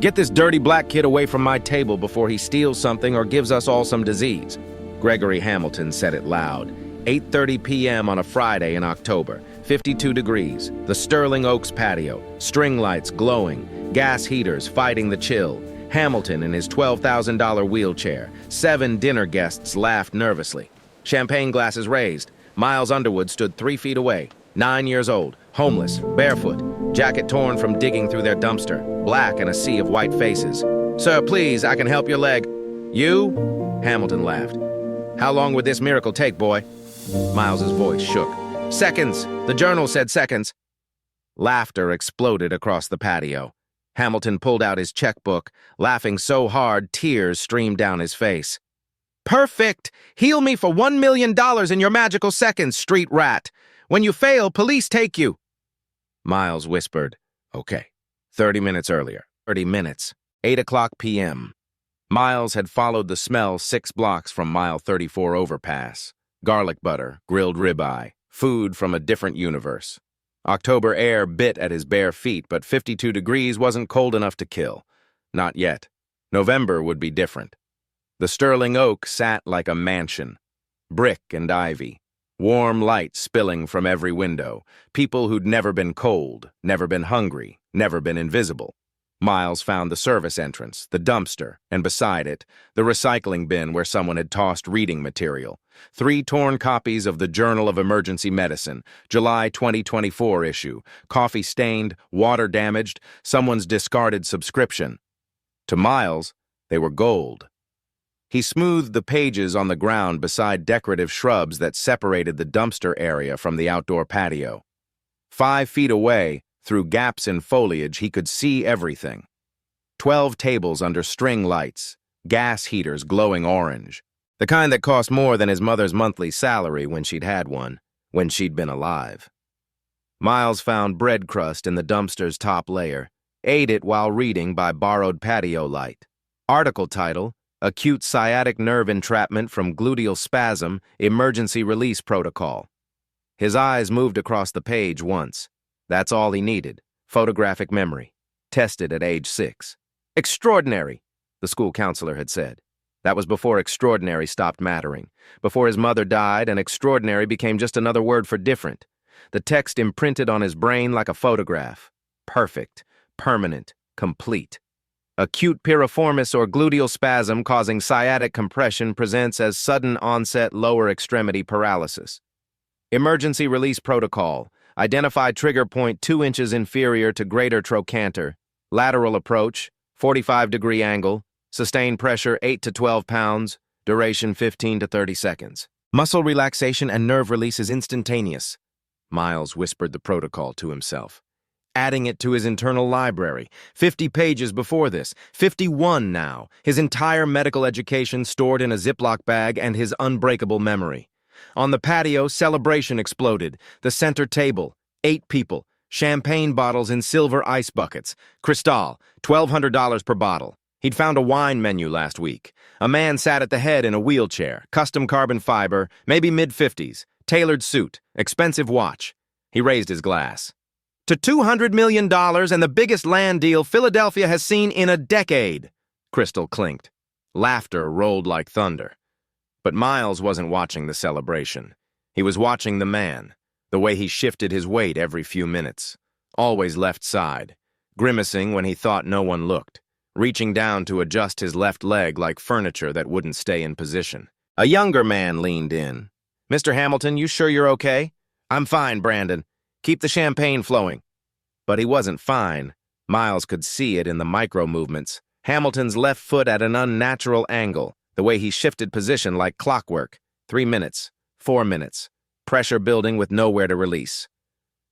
Get this dirty black kid away from my table before he steals something or gives us all some disease. Gregory Hamilton said it loud. 8:30 p.m. on a Friday in October. 52 degrees. The Sterling Oaks patio. String lights glowing. Gas heaters fighting the chill. Hamilton in his $12,000 wheelchair. 7 dinner guests laughed nervously. Champagne glasses raised. Miles Underwood stood 3 feet away. 9 years old. Homeless. Barefoot. Jacket torn from digging through their dumpster. Black in a sea of white faces. "Sir, please, I can help your leg." "You?" Hamilton laughed. "How long would this miracle take, boy?" Miles's voice shook. "Seconds. The journal said seconds." Laughter exploded across the patio. Hamilton pulled out his checkbook, laughing so hard tears streamed down his face. "Perfect! Heal me for $1 million in your magical seconds, street rat. When you fail, police take you." Miles whispered, "Okay." 30 minutes earlier. 30 minutes. 8 o'clock p.m. Miles had followed the smell 6 blocks from Mile 34 overpass. Garlic butter, grilled ribeye, food from a different universe. October air bit at his bare feet, but 52 degrees wasn't cold enough to kill. Not yet. November would be different. The Sterling Oak sat like a mansion. Brick and ivy. Warm light spilling from every window. People who'd never been cold, never been hungry, never been invisible. Miles found the service entrance, the dumpster, and beside it, the recycling bin where someone had tossed reading material. 3 torn copies of the Journal of Emergency Medicine, July 2024 issue, coffee-stained, water-damaged, someone's discarded subscription. To Miles, they were gold. He smoothed the pages on the ground beside decorative shrubs that separated the dumpster area from the outdoor patio. 5 feet away, through gaps in foliage, he could see everything. 12 tables under string lights, gas heaters glowing orange. The kind that cost more than his mother's monthly salary when she'd had one, when she'd been alive. Miles found bread crust in the dumpster's top layer, ate it while reading by borrowed patio light. Article title, "Acute Sciatic Nerve Entrapment from Gluteal Spasm, Emergency Release Protocol." His eyes moved across the page once. That's all he needed. Photographic memory. Tested at age 6. "Extraordinary," the school counselor had said. That was before extraordinary stopped mattering. Before his mother died, and extraordinary became just another word for different. The text imprinted on his brain like a photograph. Perfect. Permanent. Complete. Acute piriformis or gluteal spasm causing sciatic compression presents as sudden onset lower extremity paralysis. Emergency release protocol. Identify trigger point 2 inches inferior to greater trochanter. Lateral approach, 45-degree angle. Sustained pressure 8 to 12 pounds. Duration 15 to 30 seconds. Muscle relaxation and nerve release is instantaneous. Miles whispered the protocol to himself, adding it to his internal library. 50 pages before this, 51 now, his entire medical education stored in a Ziploc bag and his unbreakable memory. On the patio, celebration exploded. The center table, 8 people, champagne bottles in silver ice buckets. Cristal, $1,200 per bottle. He'd found a wine menu last week. A man sat at the head in a wheelchair, custom carbon fiber, maybe mid-50s, tailored suit, expensive watch. He raised his glass. "To $200 million and the biggest land deal Philadelphia has seen in a decade," Crystal clinked. Laughter rolled like thunder. But Miles wasn't watching the celebration. He was watching the man, the way he shifted his weight every few minutes. Always left side, grimacing when he thought no one looked, reaching down to adjust his left leg like furniture that wouldn't stay in position. A younger man leaned in. "Mr. Hamilton, you sure you're okay?" "I'm fine, Brandon. Keep the champagne flowing." But he wasn't fine. Miles could see it in the micro-movements. Hamilton's left foot at an unnatural angle, the way he shifted position like clockwork. 3 minutes, 4 minutes, pressure building with nowhere to release.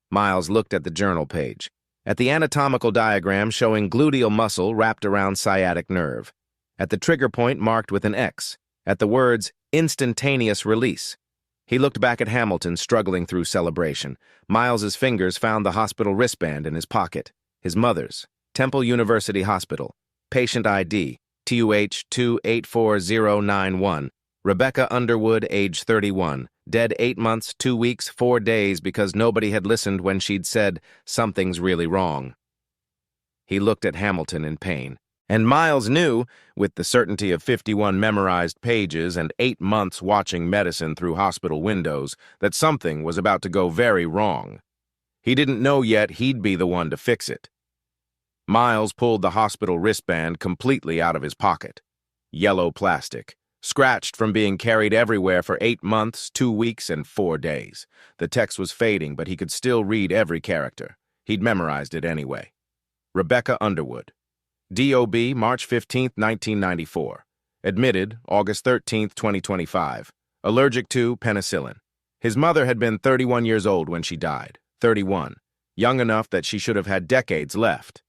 Miles looked at the journal page, at the anatomical diagram showing gluteal muscle wrapped around sciatic nerve, at the trigger point marked with an X, at the words instantaneous release. He looked back at Hamilton struggling through celebration. Miles's fingers found the hospital wristband in his pocket. His mother's, Temple University Hospital, patient ID, TUH 284091, Rebecca Underwood, age 31, dead 8 months, 2 weeks, 4 days because nobody had listened when she'd said, "Something's really wrong." He looked at Hamilton in pain. And Miles knew, with the certainty of 51 memorized pages and 8 months watching medicine through hospital windows, that something was about to go very wrong. He didn't know yet he'd be the one to fix it. Miles pulled the hospital wristband completely out of his pocket. Yellow plastic, scratched from being carried everywhere for 8 months, 2 weeks, and 4 days. The text was fading, but he could still read every character. He'd memorized it anyway. Rebecca Underwood. DOB, March 15, 1994. Admitted, August 13, 2025. Allergic to penicillin. His mother had been 31 years old when she died. 31. Young enough that she should have had decades left.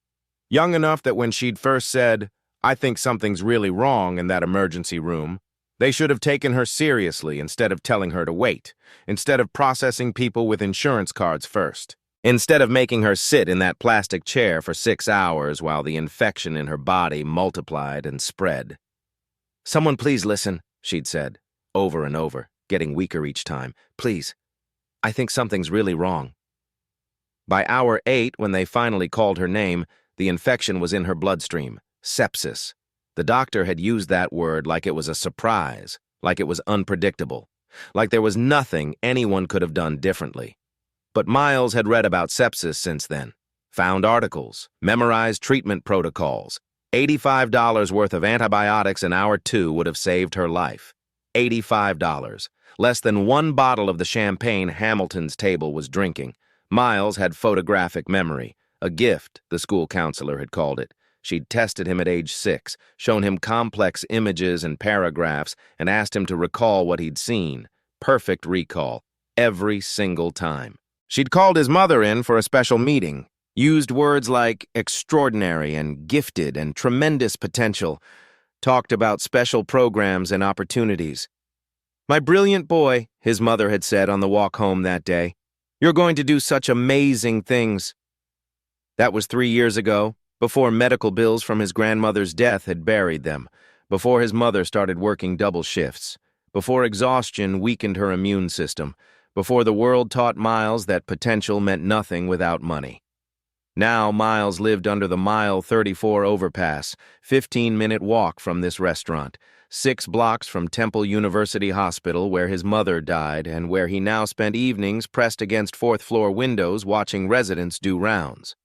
Young enough that when she'd first said, "I think something's really wrong in that emergency room," they should have taken her seriously instead of telling her to wait, instead of processing people with insurance cards first. Instead of making her sit in that plastic chair for 6 hours while the infection in her body multiplied and spread. "Someone please listen," she'd said, over and over, getting weaker each time. "Please, I think something's really wrong." By hour 8, when they finally called her name, the infection was in her bloodstream, sepsis. The doctor had used that word like it was a surprise, like it was unpredictable, like there was nothing anyone could have done differently. But Miles had read about sepsis since then, found articles, memorized treatment protocols. $85 worth of antibiotics in hour 2 would have saved her life. $85. Less than 1 bottle of the champagne Hamilton's table was drinking. Miles had photographic memory, a gift, the school counselor had called it. She'd tested him at age 6, shown him complex images and paragraphs, and asked him to recall what he'd seen. Perfect recall, every single time. She'd called his mother in for a special meeting, used words like extraordinary and gifted and tremendous potential, talked about special programs and opportunities. "My brilliant boy," his mother had said on the walk home that day, "you're going to do such amazing things." That was 3 years ago, before medical bills from his grandmother's death had buried them, before his mother started working double shifts, before exhaustion weakened her immune system, before the world taught Miles that potential meant nothing without money. Now Miles lived under the Mile 34 overpass, 15-minute walk from this restaurant, 6 blocks from Temple University Hospital where his mother died and where he now spent evenings pressed against 4th-floor windows watching residents do rounds.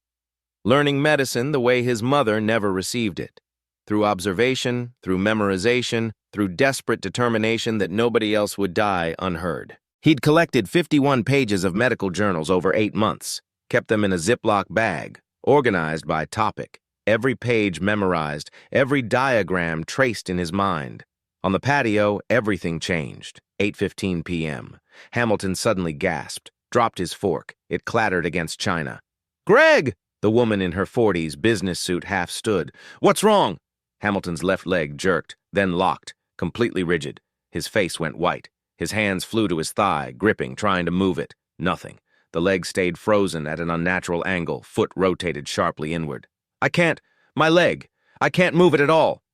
Learning medicine the way his mother never received it. Through observation, through memorization, through desperate determination that nobody else would die unheard. He'd collected 51 pages of medical journals over 8 months, kept them in a Ziploc bag, organized by topic, every page memorized, every diagram traced in his mind. On the patio, everything changed. 8:15 p.m. Hamilton suddenly gasped, dropped his fork. It clattered against china. "Greg!" The woman in her 40s business suit half stood. "What's wrong?" Hamilton's left leg jerked, then locked, completely rigid. His face went white. His hands flew to his thigh, gripping, trying to move it. Nothing. The leg stayed frozen at an unnatural angle, foot rotated sharply inward. "I can't. My leg. I can't move it at all."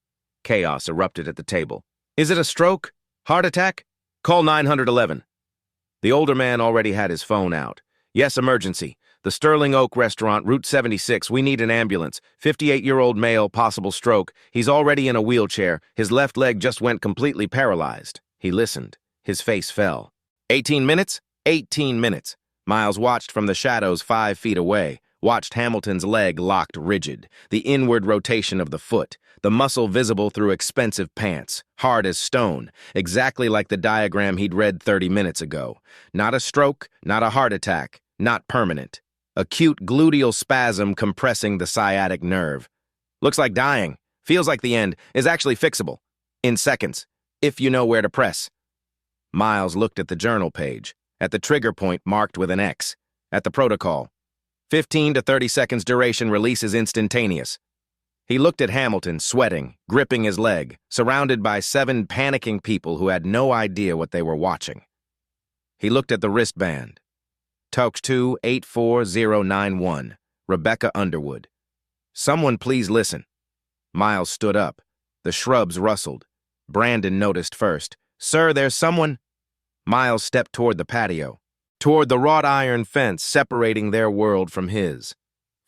Chaos erupted at the table. "Is it a stroke? Heart attack? Call 911. The older man already had his phone out. "Yes, emergency. The Sterling Oak Restaurant, Route 76. We need an ambulance. 58-year-old male, possible stroke. He's already in a wheelchair. His left leg just went completely paralyzed." He listened. His face fell. 18 minutes? 18 minutes. Miles watched from the shadows 5 feet away, watched Hamilton's leg locked rigid, the inward rotation of the foot, the muscle visible through expensive pants, hard as stone, exactly like the diagram he'd read 30 minutes ago. Not a stroke, not a heart attack, not permanent. Acute gluteal spasm compressing the sciatic nerve. Looks like dying, feels like the end, is actually fixable. In seconds, if you know where to press. Miles looked at the journal page, at the trigger point marked with an X, at the protocol. 15 to 30 seconds duration, release is instantaneous. He looked at Hamilton, sweating, gripping his leg, surrounded by 7 panicking people who had no idea what they were watching. He looked at the wristband. Talk 284091, Rebecca Underwood. "Someone please listen." Miles stood up. The shrubs rustled. Brandon noticed first. "Sir, there's someone." Miles stepped toward the patio, toward the wrought iron fence separating their world from his.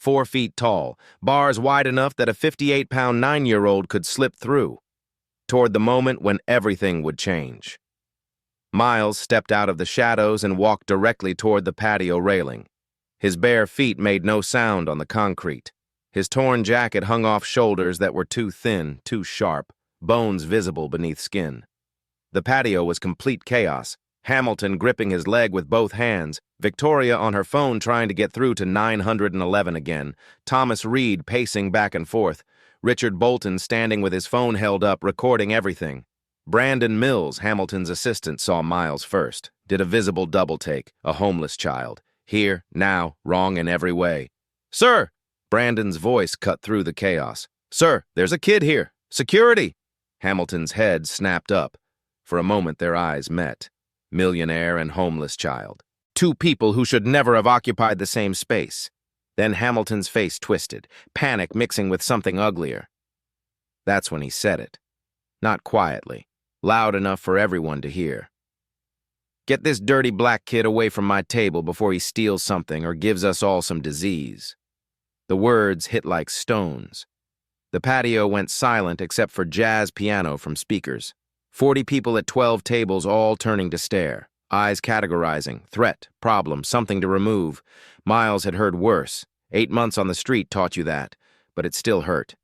4 feet tall, bars wide enough that a 58-pound 9-year-old could slip through, toward the moment when everything would change. Miles stepped out of the shadows and walked directly toward the patio railing. His bare feet made no sound on the concrete. His torn jacket hung off shoulders that were too thin, too sharp, bones visible beneath skin. The patio was complete chaos. Hamilton gripping his leg with both hands, Victoria on her phone trying to get through to 911 again, Thomas Reed pacing back and forth, Richard Bolton standing with his phone held up, recording everything. Brandon Mills, Hamilton's assistant, saw Miles first, did a visible double-take, a homeless child. Here, now, wrong in every way. "Sir!" Brandon's voice cut through the chaos. "Sir, there's a kid here. Security!" Hamilton's head snapped up. For a moment their eyes met. Millionaire and homeless child. Two people who should never have occupied the same space. Then Hamilton's face twisted, panic mixing with something uglier. That's when he said it. Not quietly, loud enough for everyone to hear. "Get this dirty black kid away from my table before he steals something or gives us all some disease." The words hit like stones. The patio went silent except for jazz piano from speakers. 40 people at 12 tables all turning to stare, eyes categorizing, threat, problem, something to remove. Miles had heard worse. 8 months on the street taught you that, but it still hurt.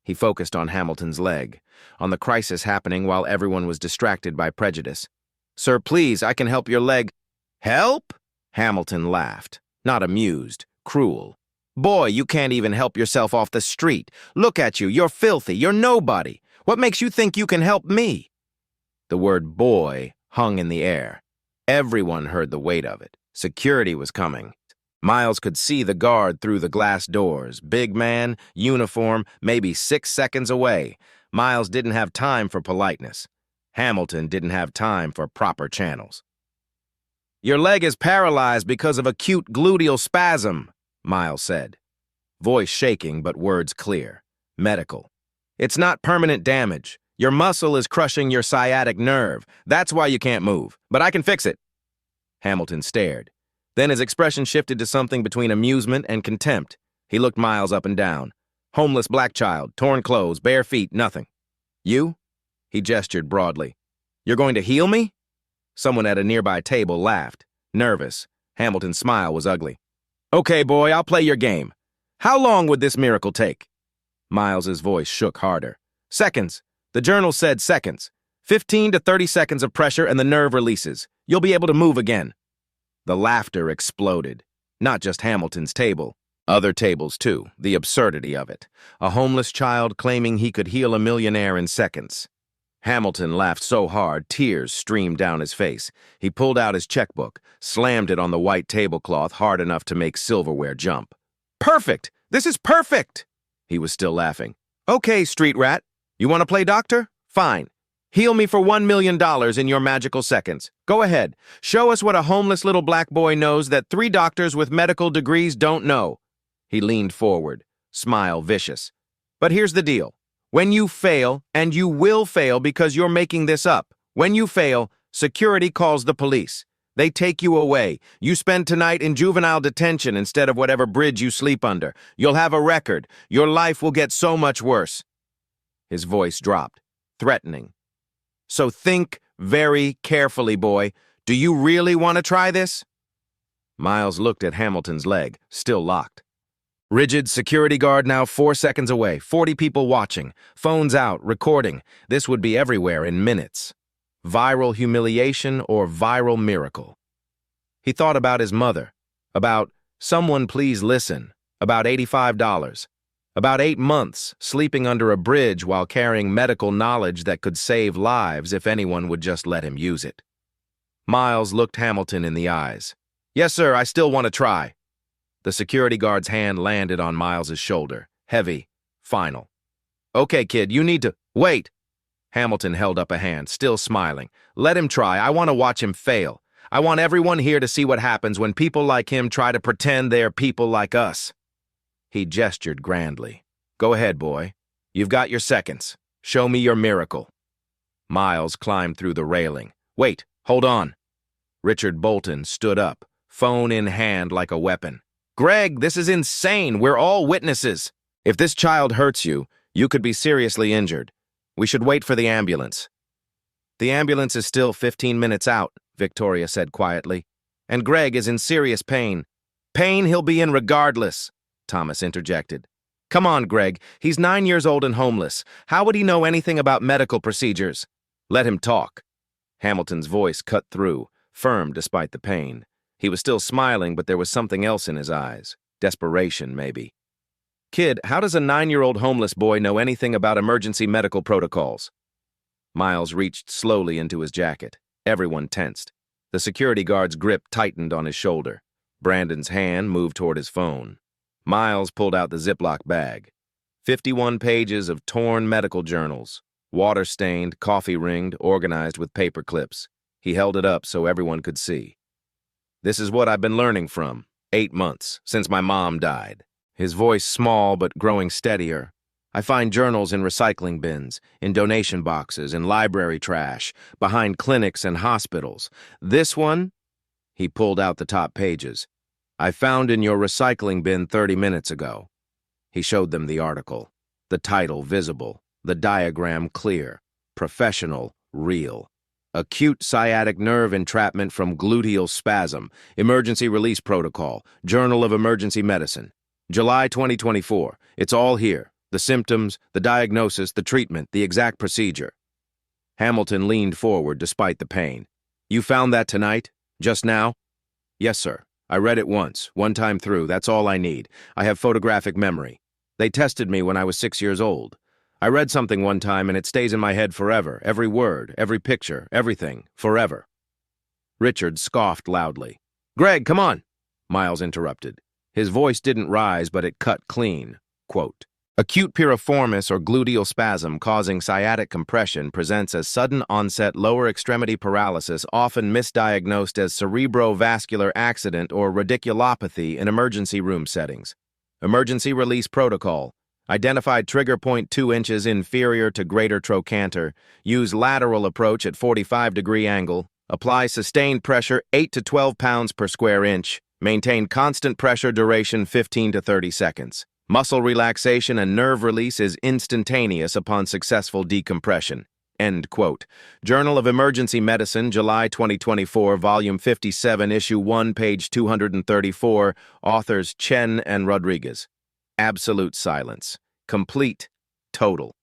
He focused on Hamilton's leg, on the crisis happening while everyone was distracted by prejudice. "Sir, please, I can help your leg." "Help?" Hamilton laughed, not amused, cruel. "Boy, you can't even help yourself off the street. Look at you, you're filthy, you're nobody. What makes you think you can help me?" The word boy hung in the air. Everyone heard the weight of it. Security was coming. Miles could see the guard through the glass doors. Big man, uniform, maybe 6 seconds away. Miles didn't have time for politeness. Hamilton didn't have time for proper channels. "Your leg is paralyzed because of acute gluteal spasm," Miles said. Voice shaking, but words clear. Medical. "It's not permanent damage. Your muscle is crushing your sciatic nerve. That's why you can't move. But I can fix it." Hamilton stared. Then his expression shifted to something between amusement and contempt. He looked Miles up and down. Homeless black child, torn clothes, bare feet, nothing. "You?" He gestured broadly. "You're going to heal me?" Someone at a nearby table laughed. Nervous. Hamilton's smile was ugly. "Okay, boy, I'll play your game. How long would this miracle take?" Miles's voice shook harder. "Seconds. The journal said seconds. 15 to 30 seconds of pressure and the nerve releases. You'll be able to move again." The laughter exploded. Not just Hamilton's table. Other tables, too. The absurdity of it. A homeless child claiming he could heal a millionaire in seconds. Hamilton laughed so hard, tears streamed down his face. He pulled out his checkbook, slammed it on the white tablecloth hard enough to make silverware jump. "Perfect! This is perfect!" He was still laughing. "Okay, street rat. You want to play doctor? Fine. Heal me for $1 million in your magical seconds. Go ahead. Show us what a homeless little black boy knows that 3 doctors with medical degrees don't know." He leaned forward, smile vicious. "But here's the deal. When you fail, and you will fail because you're making this up, when you fail, security calls the police. They take you away. You spend tonight in juvenile detention instead of whatever bridge you sleep under. You'll have a record. Your life will get so much worse." His voice dropped, threatening. "So think very carefully, boy. Do you really want to try this?" Miles looked at Hamilton's leg, still locked. Rigid security guard now 4 seconds away, 40 people watching, phones out, recording. This would be everywhere in minutes. Viral humiliation or viral miracle. He thought about his mother, about "someone please listen," about $85. About 8 months, sleeping under a bridge while carrying medical knowledge that could save lives if anyone would just let him use it. Miles looked Hamilton in the eyes. "Yes, sir, I still want to try." The security guard's hand landed on Miles's shoulder. Heavy, final. "Okay, kid, you need to—" "Wait!" Hamilton held up a hand, still smiling. "Let him try. I want to watch him fail. I want everyone here to see what happens when people like him try to pretend they're people like us." He gestured grandly. "Go ahead, boy. You've got your seconds. Show me your miracle." Miles climbed through the railing. "Wait, hold on." Richard Bolton stood up, phone in hand like a weapon. Greg, this is insane. We're all witnesses. If this child hurts you, you could be seriously injured. We should wait for the ambulance. The ambulance is still 15 minutes out, Victoria said quietly. And Greg is in serious pain. Pain he'll be in regardless, Thomas interjected. Come on, Greg. He's 9 years old and homeless. How would he know anything about medical procedures? Let him talk. Hamilton's voice cut through, firm despite the pain. He was still smiling, but there was something else in his eyes. Desperation, maybe. Kid, how does a 9-year-old homeless boy know anything about emergency medical protocols? Miles reached slowly into his jacket. Everyone tensed. The security guard's grip tightened on his shoulder. Brandon's hand moved toward his phone. Miles pulled out the Ziploc bag. 51 pages of torn medical journals, water-stained, coffee-ringed, organized with paper clips. He held it up so everyone could see. This is what I've been learning from. 8 months, since my mom died. His voice small but growing steadier. I find journals in recycling bins, in donation boxes, in library trash, behind clinics and hospitals. This one, he pulled out the top pages. I found in your recycling bin 30 minutes ago. He showed them the article. The title visible, the diagram clear. Professional, real. Acute sciatic nerve entrapment from gluteal spasm. Emergency release protocol. Journal of Emergency Medicine. July 2024. It's all here. The symptoms, the diagnosis, the treatment, the exact procedure. Hamilton leaned forward despite the pain. You found that tonight? Just now? Yes, sir. I read it once, one time through. That's all I need. I have photographic memory. They tested me when I was 6 years old. I read something one time and it stays in my head forever. Every word, every picture, everything, forever. Richard scoffed loudly. Greg, come on, Miles interrupted. His voice didn't rise, but it cut clean. Quote, acute piriformis or gluteal spasm causing sciatic compression presents as sudden onset lower extremity paralysis, often misdiagnosed as cerebrovascular accident or radiculopathy in emergency room settings. Emergency release protocol. Identified trigger point 2 inches inferior to greater trochanter. Use lateral approach at 45-degree angle. Apply sustained pressure 8 to 12 pounds per square inch. Maintain constant pressure duration 15 to 30 seconds. Muscle relaxation and nerve release is instantaneous upon successful decompression. End quote. Journal of Emergency Medicine, July 2024, Volume 57, Issue 1, page 234, authors Chen and Rodriguez. Absolute silence. Complete. Total.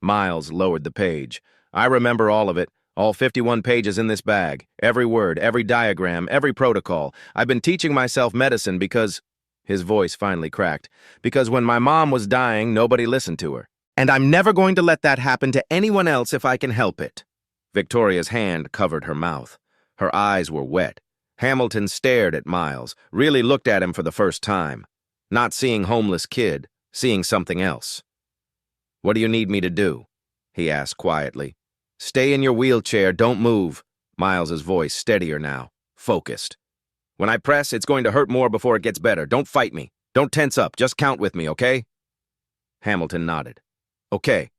Miles lowered the page. I remember all of it. All 51 pages in this bag. Every word, every diagram, every protocol. I've been teaching myself medicine because... His voice finally cracked. Because when my mom was dying, nobody listened to her. And I'm never going to let that happen to anyone else if I can help it. Victoria's hand covered her mouth. Her eyes were wet. Hamilton stared at Miles, really looked at him for the first time. Not seeing homeless kid, seeing something else. What do you need me to do? He asked quietly. Stay in your wheelchair, don't move. Miles's voice steadier now, focused. When I press, it's going to hurt more before it gets better. Don't fight me. Don't tense up. Just count with me, okay? Hamilton nodded. Okay.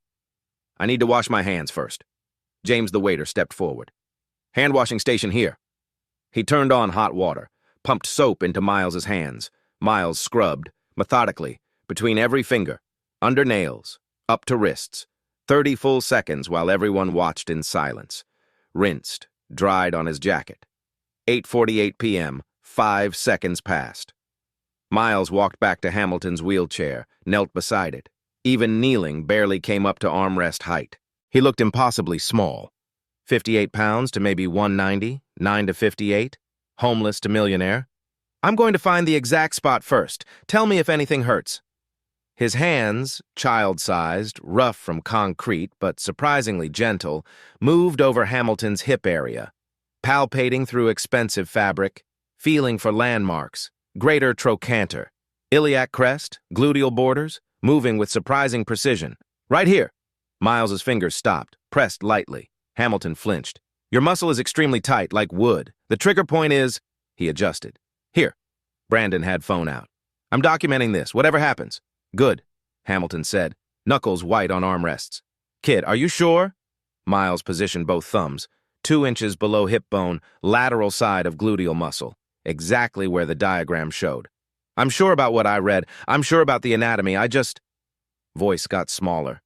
I need to wash my hands first. James the waiter stepped forward. Hand washing station here. He turned on hot water, pumped soap into Miles's hands. Miles scrubbed, methodically, between every finger, under nails, up to wrists. 30 full seconds while everyone watched in silence. Rinsed, dried on his jacket. 8:48 p.m., 5 seconds passed. Miles walked back to Hamilton's wheelchair, knelt beside it. Even kneeling barely came up to armrest height. He looked impossibly small. 58 pounds to maybe 190, 9 to 58, homeless to millionaire. I'm going to find the exact spot first. Tell me if anything hurts. His hands, child-sized, rough from concrete, but surprisingly gentle, moved over Hamilton's hip area, palpating through expensive fabric, feeling for landmarks, greater trochanter, iliac crest, gluteal borders, moving with surprising precision. Right here. Miles's fingers stopped, pressed lightly. Hamilton flinched. Your muscle is extremely tight, like wood. The trigger point is... He adjusted. Here. Brandon had phone out. I'm documenting this, whatever happens. Good, Hamilton said, knuckles white on armrests. Kid, are you sure? Miles positioned both thumbs, 2 inches below hip bone, lateral side of gluteal muscle, exactly where the diagram showed. I'm sure about what I read. I'm sure about the anatomy. Voice got smaller.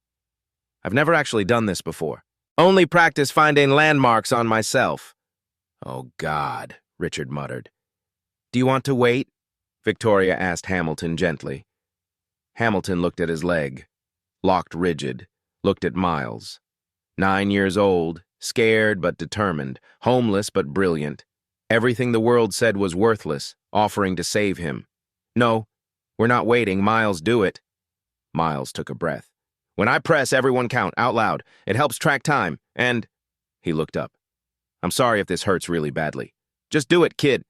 I've never actually done this before. Only practice finding landmarks on myself. Oh, God, Richard muttered. Do you want to wait? Victoria asked Hamilton gently. Hamilton looked at his leg, locked rigid, looked at Miles. 9 years old, scared but determined, homeless but brilliant. Everything the world said was worthless, offering to save him. No, we're not waiting. Miles, do it. Miles took a breath. When I press, everyone count, out loud. It helps track time, and... He looked up. I'm sorry if this hurts really badly. Just do it, kid.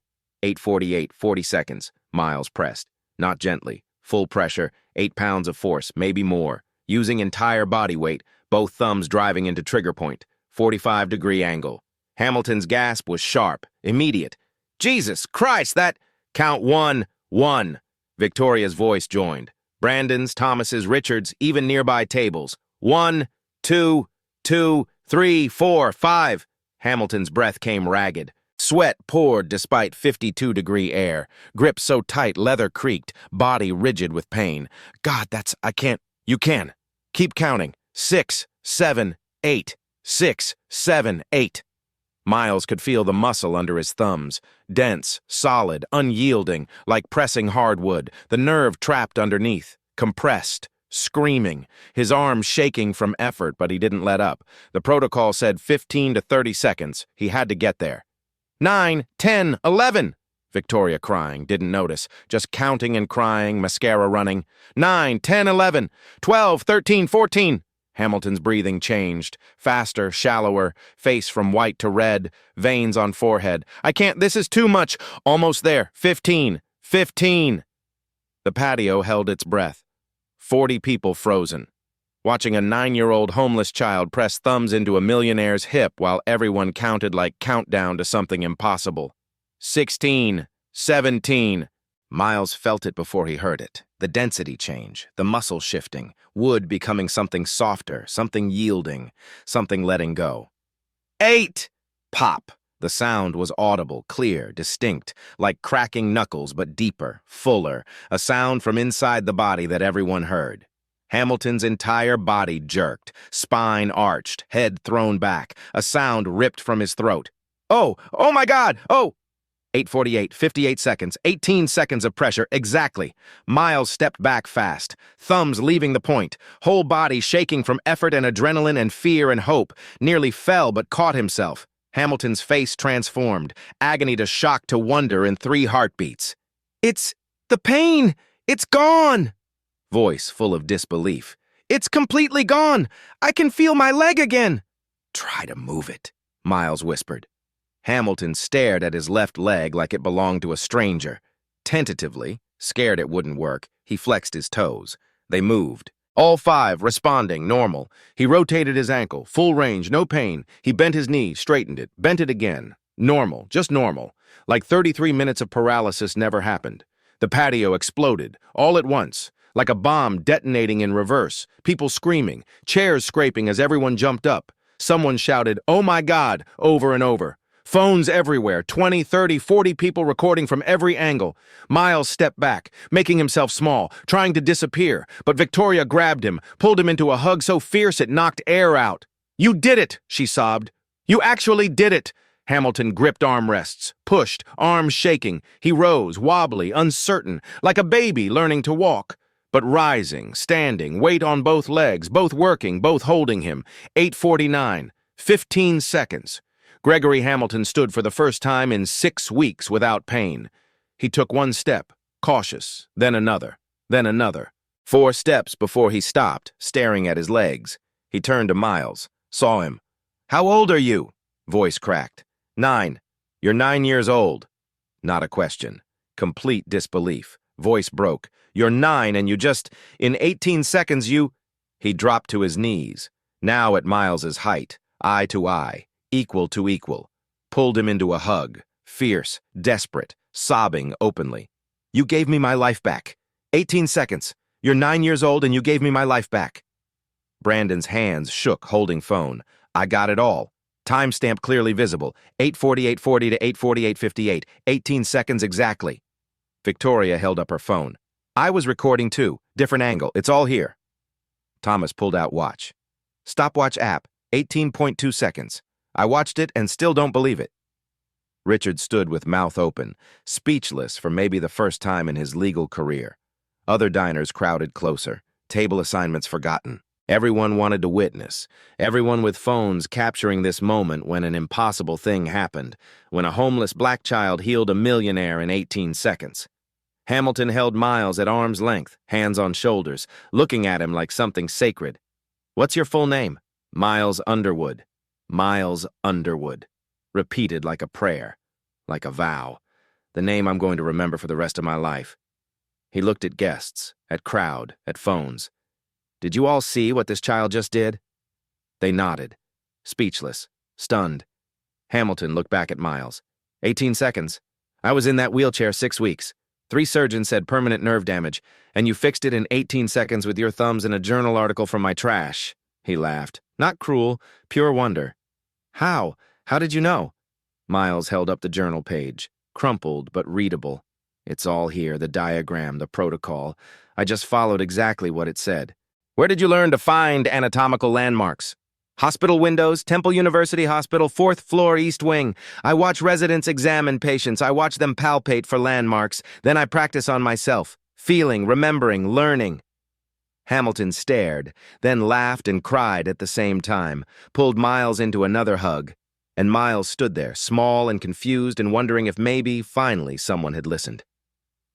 8:48, 40 seconds. Miles pressed. Not gently. Full pressure, 8 pounds of force, maybe more. Using entire body weight, both thumbs driving into trigger point. 45-degree angle. Hamilton's gasp was sharp, immediate. Jesus Christ, that... Count 1, 1. Victoria's voice joined. Brandon's, Thomas's, Richard's, even nearby tables. 1, 2, 2, 3, 4, 5. Hamilton's breath came ragged. Sweat poured despite 52-degree air. Grip so tight, leather creaked, body rigid with pain. God, I can't. You can. Keep counting. 6, 7, 8. 6, 7, 8. Miles could feel the muscle under his thumbs. Dense, solid, unyielding, like pressing hardwood. The nerve trapped underneath. Compressed. Screaming. His arms shaking from effort, but he didn't let up. The protocol said 15 to 30 seconds. He had to get there. 9, 10, 11. Victoria crying, didn't notice. Just counting and crying, mascara running. 9, 10, 11, 12, 13, 14. Hamilton's breathing changed. Faster, shallower, face from white to red, veins on forehead. I can't, this is too much. Almost there. 15, 15. The patio held its breath. 40 people frozen. Watching a 9-year-old homeless child press thumbs into a millionaire's hip while everyone counted like countdown to something impossible. 16, 17. Miles felt it before he heard it. The density change, the muscle shifting, wood becoming something softer, something yielding, something letting go. 8! Pop! The sound was audible, clear, distinct, like cracking knuckles but deeper, fuller, a sound from inside the body that everyone heard. Hamilton's entire body jerked, spine arched, head thrown back, a sound ripped from his throat. Oh my God, oh! 8:48, 58 seconds, 18 seconds of pressure, exactly. Miles stepped back fast, thumbs leaving the point, whole body shaking from effort and adrenaline and fear and hope, nearly fell but caught himself. Hamilton's face transformed, agony to shock to wonder in 3 heartbeats. It's the pain! It's gone! Voice full of disbelief. It's completely gone! I can feel my leg again! Try to move it, Miles whispered. Hamilton stared at his left leg like it belonged to a stranger. Tentatively, scared it wouldn't work, he flexed his toes. They moved. All 5 responding, normal. He rotated his ankle, full range, no pain. He bent his knee, straightened it, bent it again. Normal, just normal. Like 33 minutes of paralysis never happened. The patio exploded, all at once, like a bomb detonating in reverse. People screaming, chairs scraping as everyone jumped up. Someone shouted, "Oh my God," over and over. Phones everywhere, 20, 30, 40 people recording from every angle. Miles stepped back, making himself small, trying to disappear, but Victoria grabbed him, pulled him into a hug so fierce it knocked air out. "You did it," she sobbed. "You actually did it." Hamilton gripped armrests, pushed, arms shaking. He rose, wobbly, uncertain, like a baby learning to walk. But rising, standing, weight on both legs, both working, both holding him. 8:49, 15 seconds. Gregory Hamilton stood for the first time in 6 weeks without pain. He took 1 step, cautious, then another, then another. 4 steps before he stopped, staring at his legs. He turned to Miles, saw him. "How old are you?" Voice cracked. 9. "You're 9 years old." Not a question. Complete disbelief. Voice broke. "You're 9 and you just, in 18 seconds you..." He dropped to his knees, now at Miles's height, eye to eye. Equal to equal, pulled him into a hug, fierce, desperate, sobbing openly. "You gave me my life back. 18 seconds. You're 9 years old and you gave me my life back." Brandon's hands shook, holding phone. "I got it all. Timestamp clearly visible. 8:48:40 to 8:48:58. 18 seconds exactly." Victoria held up her phone. I was recording too. Different angle. It's all here. Thomas pulled out watch. Stopwatch app, 18.2 seconds. I watched it and still don't believe it. Richard stood with mouth open, speechless for maybe the first time in his legal career. Other diners crowded closer, table assignments forgotten. Everyone wanted to witness, everyone with phones capturing this moment when an impossible thing happened, when a homeless black child healed a millionaire in 18 seconds. Hamilton held Miles at arm's length, hands on shoulders, looking at him like something sacred. What's your full name? Miles Underwood. Miles Underwood. Repeated like a prayer, like a vow. The name I'm going to remember for the rest of my life. He looked at guests, at crowd, at phones. Did you all see what this child just did? They nodded, speechless, stunned. Hamilton looked back at Miles. 18 seconds. I was in that wheelchair 6 weeks. 3 surgeons said permanent nerve damage, and you fixed it in 18 seconds with your thumbs in a journal article from my trash. He laughed. Not cruel, pure wonder. How? How did you know? Miles held up the journal page, crumpled but readable. It's all here, the diagram, the protocol. I just followed exactly what it said. Where did you learn to find anatomical landmarks? Hospital windows, Temple University Hospital, 4th floor, East Wing. I watch residents examine patients. I watch them palpate for landmarks. Then I practice on myself, feeling, remembering, learning. Hamilton stared, then laughed and cried at the same time, pulled Miles into another hug. And Miles stood there, small and confused and wondering if maybe, finally, someone had listened.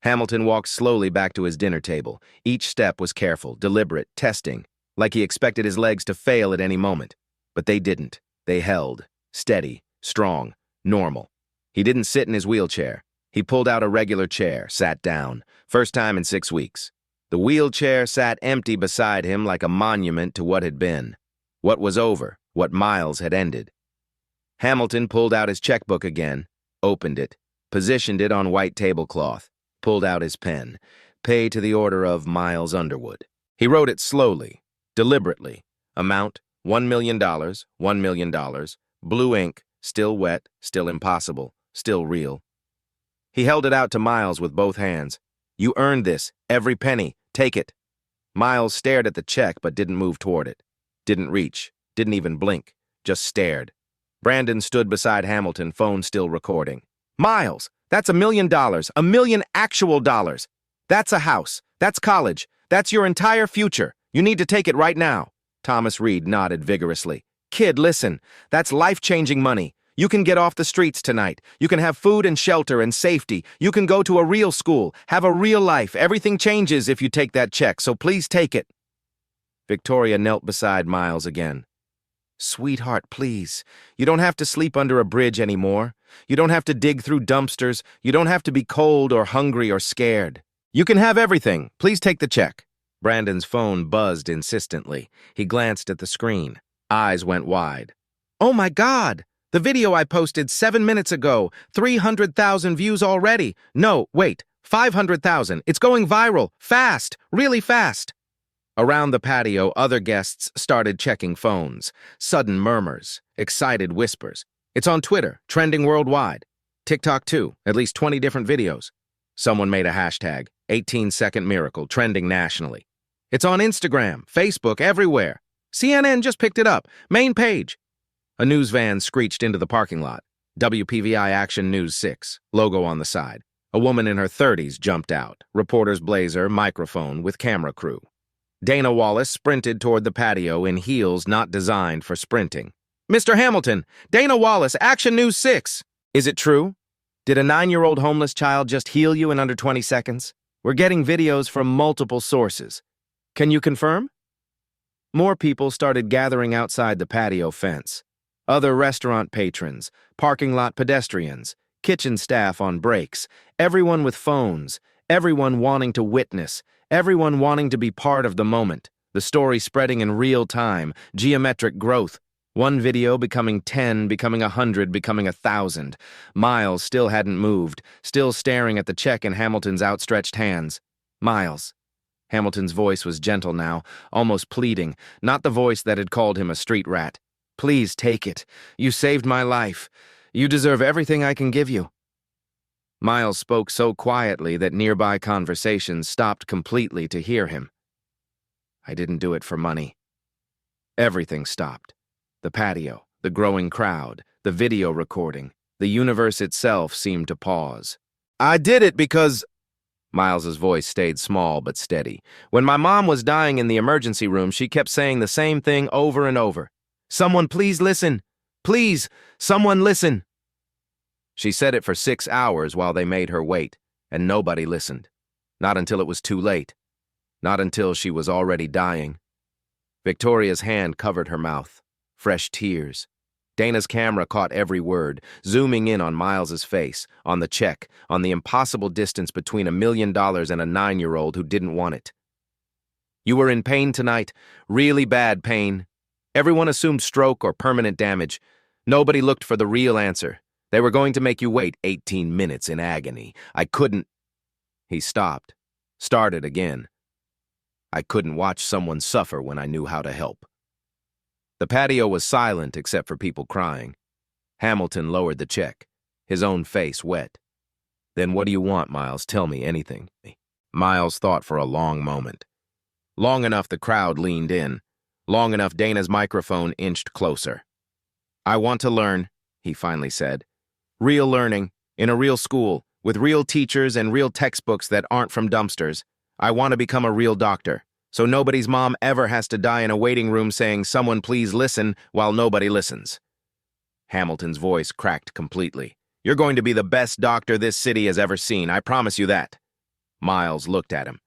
Hamilton walked slowly back to his dinner table. Each step was careful, deliberate, testing, like he expected his legs to fail at any moment. But they didn't. They held, steady, strong, normal. He didn't sit in his wheelchair. He pulled out a regular chair, sat down, first time in 6 weeks. The wheelchair sat empty beside him like a monument to what had been, what was over, what Miles had ended. Hamilton pulled out his checkbook again, opened it, positioned it on white tablecloth, pulled out his pen, pay to the order of Miles Underwood. He wrote it slowly, deliberately. Amount, $1 million, $1 million. Blue ink, still wet, still impossible, still real. He held it out to Miles with both hands. You earned this, every penny, take it. Miles stared at the check but didn't move toward it. Didn't reach, didn't even blink, just stared. Brandon stood beside Hamilton, phone still recording. Miles, that's $1 million, $1 million actual dollars. That's a house, that's college, that's your entire future. You need to take it right now. Thomas Reed nodded vigorously. Kid, listen, that's life-changing money. You can get off the streets tonight. You can have food and shelter and safety. You can go to a real school, have a real life. Everything changes if you take that check, so please take it. Victoria knelt beside Miles again. Sweetheart, please. You don't have to sleep under a bridge anymore. You don't have to dig through dumpsters. You don't have to be cold or hungry or scared. You can have everything. Please take the check. Brandon's phone buzzed insistently. He glanced at the screen. Eyes went wide. Oh my God! The video I posted 7 minutes ago. 300,000 views already. No, wait. 500,000. It's going viral. Fast. Really fast. Around the patio, other guests started checking phones. Sudden murmurs. Excited whispers. It's on Twitter, trending worldwide. TikTok too, at least 20 different videos. Someone made a hashtag, 18-second miracle, trending nationally. It's on Instagram, Facebook, everywhere. CNN just picked it up. Main page. A news van screeched into the parking lot. WPVI Action News 6, logo on the side. A woman in her 30s jumped out. Reporter's blazer, microphone with camera crew. Dana Wallace sprinted toward the patio in heels not designed for sprinting. Mr. Hamilton, Dana Wallace, Action News 6. Is it true? Did a 9-year-old homeless child just heal you in under 20 seconds? We're getting videos from multiple sources. Can you confirm? More people started gathering outside the patio fence. Other restaurant patrons, parking lot pedestrians, kitchen staff on breaks, everyone with phones, everyone wanting to witness, everyone wanting to be part of the moment, the story spreading in real time, geometric growth. One video becoming 10, becoming 100, becoming 1,000. Miles still hadn't moved, still staring at the check in Hamilton's outstretched hands. Miles. Hamilton's voice was gentle now, almost pleading, not the voice that had called him a street rat. Please take it. You saved my life. You deserve everything I can give you. Miles spoke so quietly that nearby conversations stopped completely to hear him. I didn't do it for money. Everything stopped. The patio, the growing crowd, the video recording, the universe itself seemed to pause. I did it because... Miles's voice stayed small but steady. When my mom was dying in the emergency room, she kept saying the same thing over and over. Someone please listen. Please, someone listen. She said it for 6 hours while they made her wait, and nobody listened. Not until it was too late. Not until she was already dying. Victoria's hand covered her mouth. Fresh tears. Dana's camera caught every word, zooming in on Miles's face, on the check, on the impossible distance between $1 million and a 9-year-old who didn't want it. You were in pain tonight, really bad pain. Everyone assumed stroke or permanent damage. Nobody looked for the real answer. They were going to make you wait 18 minutes in agony. I couldn't... He stopped, started again. I couldn't watch someone suffer when I knew how to help. The patio was silent except for people crying. Hamilton lowered the check, his own face wet. Then what do you want, Miles? Tell me anything. Miles thought for a long moment. Long enough the crowd leaned in. Long enough Dana's microphone inched closer. I want to learn, he finally said. Real learning, in a real school, with real teachers and real textbooks that aren't from dumpsters. I want to become a real doctor, so nobody's mom ever has to die in a waiting room saying, someone please listen, while nobody listens. Hamilton's voice cracked completely. You're going to be the best doctor this city has ever seen, I promise you that. Miles looked at him.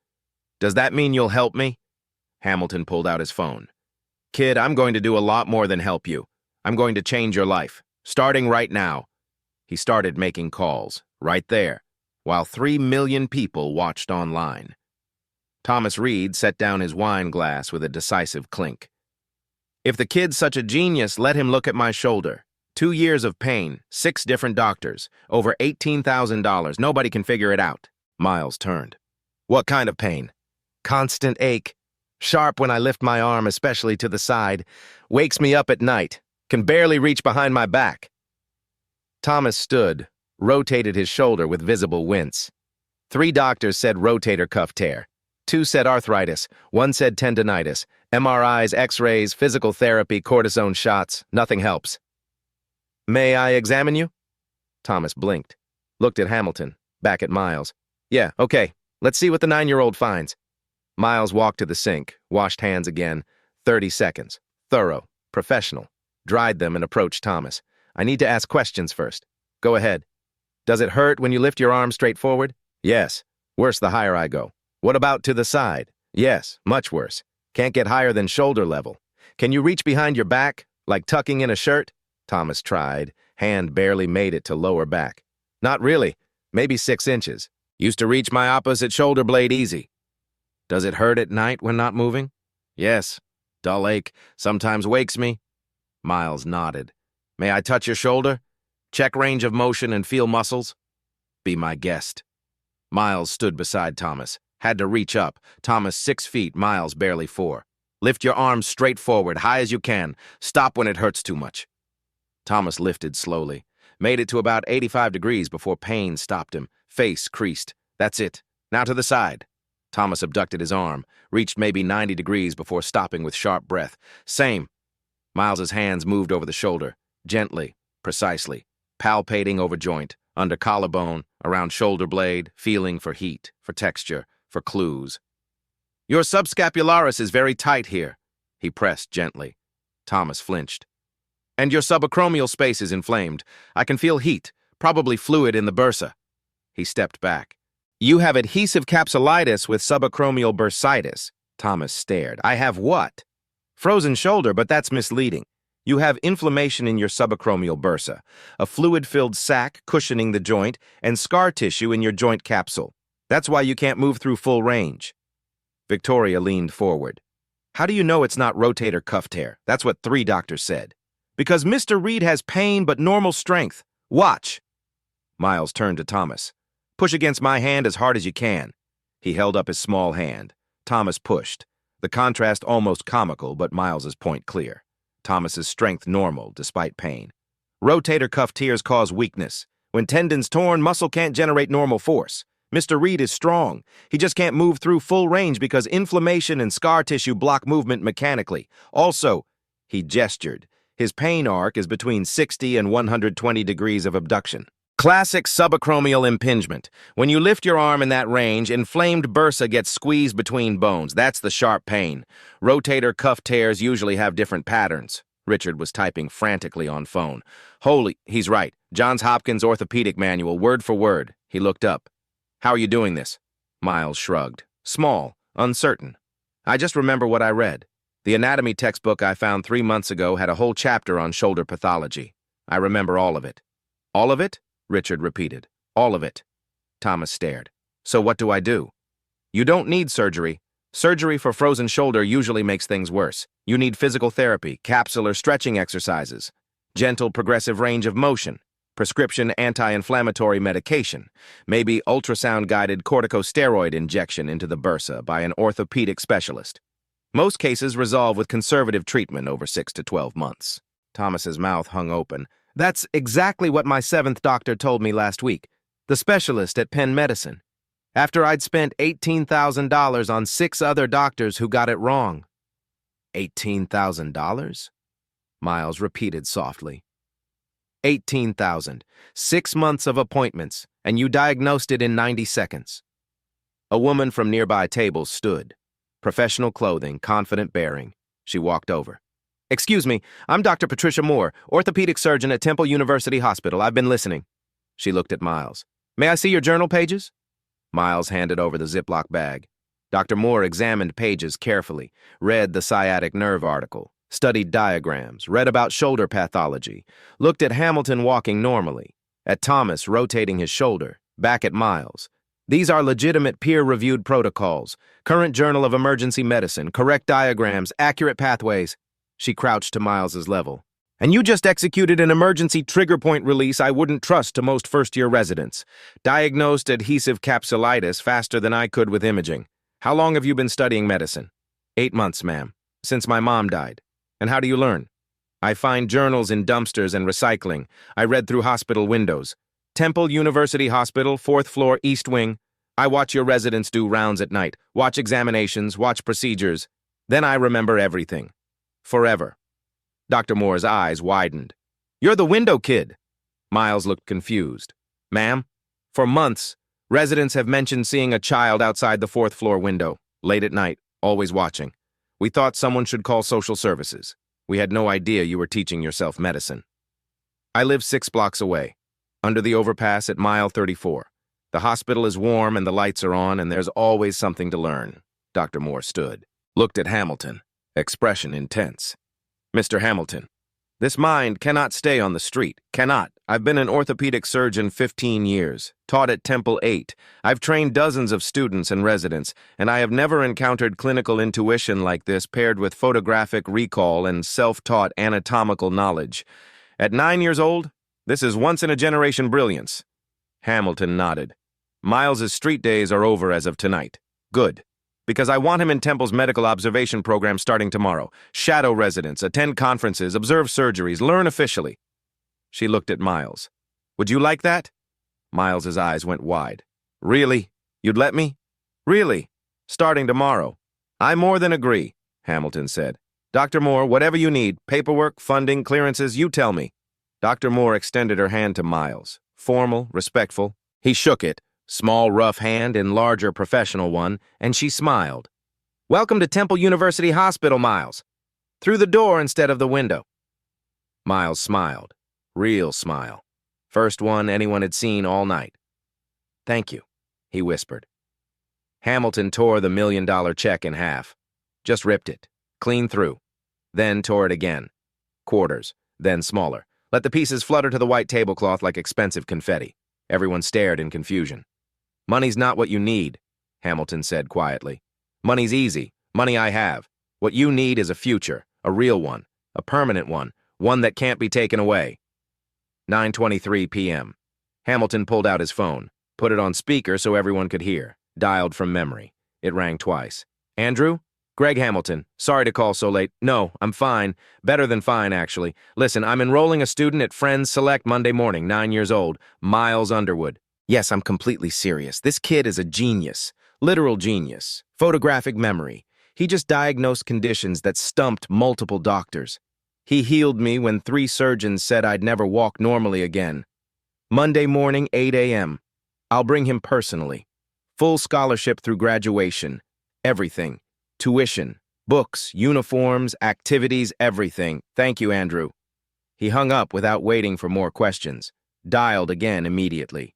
Does that mean you'll help me? Hamilton pulled out his phone. Kid, I'm going to do a lot more than help you. I'm going to change your life, starting right now. He started making calls, right there, while 3 million people watched online. Thomas Reed set down his wine glass with a decisive clink. If the kid's such a genius, let him look at my shoulder. 2 years of pain, 6 different doctors, over $18,000. Nobody can figure it out. Miles turned. What kind of pain? Constant ache. Sharp when I lift my arm, especially to the side. Wakes me up at night. Can barely reach behind my back. Thomas stood, rotated his shoulder with visible wince. 3 doctors said rotator cuff tear. 2 said arthritis. 1 said tendinitis. MRIs, X-rays, physical therapy, cortisone shots. Nothing helps. May I examine you? Thomas blinked. Looked at Hamilton. Back at Miles. Yeah, okay. Let's see what the 9-year-old finds. Miles walked to the sink, washed hands again. 30 seconds. Thorough. Professional. Dried them and approached Thomas. I need to ask questions first. Go ahead. Does it hurt when you lift your arm straight forward? Yes. Worse the higher I go. What about to the side? Yes, much worse. Can't get higher than shoulder level. Can you reach behind your back, like tucking in a shirt? Thomas tried. Hand barely made it to lower back. Not really. Maybe 6 inches. Used to reach my opposite shoulder blade easy. Does it hurt at night when not moving? Yes. Dull ache. Sometimes wakes me. Miles nodded. May I touch your shoulder? Check range of motion and feel muscles? Be my guest. Miles stood beside Thomas. Had to reach up. Thomas 6 feet, Miles barely 4. Lift your arms straight forward, high as you can. Stop when it hurts too much. Thomas lifted slowly. Made it to about 85 degrees before pain stopped him. Face creased. That's it. Now to the side. Thomas abducted his arm. Reached maybe 90 degrees before stopping with sharp breath. Same. Miles's hands moved over the shoulder. Gently, precisely, palpating over joint, under collarbone, around shoulder blade, feeling for heat, for texture, for clues. Your subscapularis is very tight here, he pressed gently. Thomas flinched. And your subacromial space is inflamed. I can feel heat, probably fluid in the bursa. He stepped back. You have adhesive capsulitis with subacromial bursitis. Thomas stared. I have what? Frozen shoulder, but that's misleading. You have inflammation in your subacromial bursa, a fluid-filled sac cushioning the joint, and scar tissue in your joint capsule. That's why you can't move through full range. Victoria leaned forward. How do you know it's not rotator cuff tear? That's what 3 doctors said. Because Mr. Reed has pain but normal strength. Watch. Miles turned to Thomas. Push against my hand as hard as you can. He held up his small hand. Thomas pushed. The contrast almost comical, but Miles's point clear. Thomas's strength normal, despite pain. Rotator cuff tears cause weakness. When tendons torn, muscle can't generate normal force. Mr. Reed is strong. He just can't move through full range because inflammation and scar tissue block movement mechanically. Also, he gestured. His pain arc is between 60 and 120 degrees of abduction. Classic subacromial impingement. When you lift your arm in that range, inflamed bursa gets squeezed between bones. That's the sharp pain. Rotator cuff tears usually have different patterns. Richard was typing frantically on phone. Holy, he's right. Johns Hopkins Orthopedic Manual, word for word. He looked up. How are you doing this? Miles shrugged. Small, uncertain. I just remember what I read. The anatomy textbook I found 3 months ago had a whole chapter on shoulder pathology. I remember all of it. All of it? Richard repeated. All of it. Thomas stared. So what do I do? You don't need surgery. Surgery for frozen shoulder usually makes things worse. You need physical therapy, capsular stretching exercises, gentle progressive range of motion, prescription anti-inflammatory medication, maybe ultrasound-guided corticosteroid injection into the bursa by an orthopedic specialist. Most cases resolve with conservative treatment over 6 to 12 months. Thomas's mouth hung open. That's exactly what my 7th doctor told me last week, the specialist at Penn Medicine, after I'd spent $18,000 on 6 other doctors who got it wrong. $18,000? Miles repeated softly. 18,000. 6 months of appointments, and you diagnosed it in 90 seconds. A woman from nearby tables stood. Professional clothing, confident bearing. She walked over. Excuse me, I'm Dr. Patricia Moore, orthopedic surgeon at Temple University Hospital. I've been listening. She looked at Miles. May I see your journal pages? Miles handed over the Ziploc bag. Dr. Moore examined pages carefully, read the sciatic nerve article, studied diagrams, read about shoulder pathology, looked at Hamilton walking normally, at Thomas rotating his shoulder, back at Miles. These are legitimate peer-reviewed protocols, current Journal of Emergency Medicine, correct diagrams, accurate pathways. She crouched to Miles's level. And you just executed an emergency trigger point release I wouldn't trust to most first-year residents. Diagnosed adhesive capsulitis faster than I could with imaging. How long have you been studying medicine? 8 months, ma'am. Since my mom died. And how do you learn? I find journals in dumpsters and recycling. I read through hospital windows. Temple University Hospital, 4th floor, East Wing. I watch your residents do rounds at night, watch examinations, watch procedures. Then I remember everything. Forever. Dr. Moore's eyes widened. You're the window kid. Miles looked confused. Ma'am, for months, residents have mentioned seeing a child outside the 4th floor window, late at night, always watching. We thought someone should call social services. We had no idea you were teaching yourself medicine. I live 6 blocks away, under the overpass at mile 34. The hospital is warm and the lights are on and there's always something to learn. Dr. Moore stood, looked at Hamilton, expression intense. Mr. Hamilton, this mind cannot stay on the street, cannot. I've been an orthopedic surgeon 15 years, taught at Temple 8. I've trained dozens of students and residents, and I have never encountered clinical intuition like this paired with photographic recall and self-taught anatomical knowledge. At 9 years old, this is once-in-a-generation brilliance. Hamilton nodded. Miles's street days are over as of tonight. Good. Because I want him in Temple's medical observation program starting tomorrow. Shadow residents, attend conferences, observe surgeries, learn officially. She looked at Miles. Would you like that? Miles's eyes went wide. Really? You'd let me? Really? Starting tomorrow. I more than agree, Hamilton said. Dr. Moore, whatever you need, paperwork, funding, clearances, you tell me. Dr. Moore extended her hand to Miles. Formal, respectful. He shook it. Small, rough hand and larger professional one, and she smiled. Welcome to Temple University Hospital, Miles. Through the door instead of the window. Miles smiled. Real smile. First one anyone had seen all night. Thank you, he whispered. Hamilton tore the $1 million check in half. Just ripped it. Clean through. Then tore it again. Quarters. Then smaller. Let the pieces flutter to the white tablecloth like expensive confetti. Everyone stared in confusion. Money's not what you need, Hamilton said quietly. Money's easy. Money I have. What you need is a future, a real one, a permanent one that can't be taken away. 9:23 p.m. Hamilton pulled out his phone, put it on speaker so everyone could hear, dialed from memory. It rang twice. Andrew? Greg Hamilton. Sorry to call so late. No, I'm fine. Better than fine, actually. Listen, I'm enrolling a student at Friends Select Monday morning, 9 years old. Miles Underwood. Yes, I'm completely serious. This kid is a genius. Literal genius. Photographic memory. He just diagnosed conditions that stumped multiple doctors. He healed me when 3 surgeons said I'd never walk normally again. Monday morning, 8 a.m. I'll bring him personally. Full scholarship through graduation. Everything. Tuition, books, uniforms, activities, everything. Thank you, Andrew. He hung up without waiting for more questions. Dialed again immediately.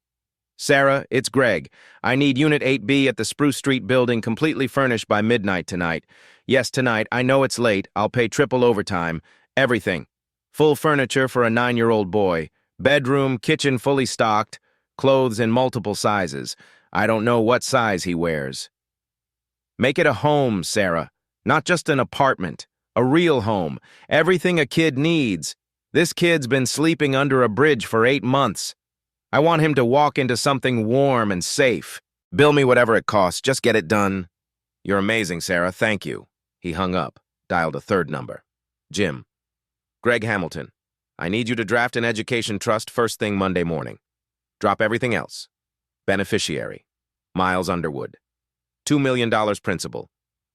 Sarah, it's Greg. I need Unit 8B at the Spruce Street building completely furnished by midnight tonight. Yes, tonight. I know it's late. I'll pay triple overtime. Everything. Full furniture for a 9-year-old boy. Bedroom, kitchen fully stocked. Clothes in multiple sizes. I don't know what size he wears. Make it a home, Sarah. Not just an apartment. A real home. Everything a kid needs. This kid's been sleeping under a bridge for 8 months. I want him to walk into something warm and safe. Bill me whatever it costs. Just get it done. You're amazing, Sarah. Thank you. He hung up, dialed a third number. Jim. Greg Hamilton. I need you to draft an education trust first thing Monday morning. Drop everything else. Beneficiary. Miles Underwood. $2 million principal,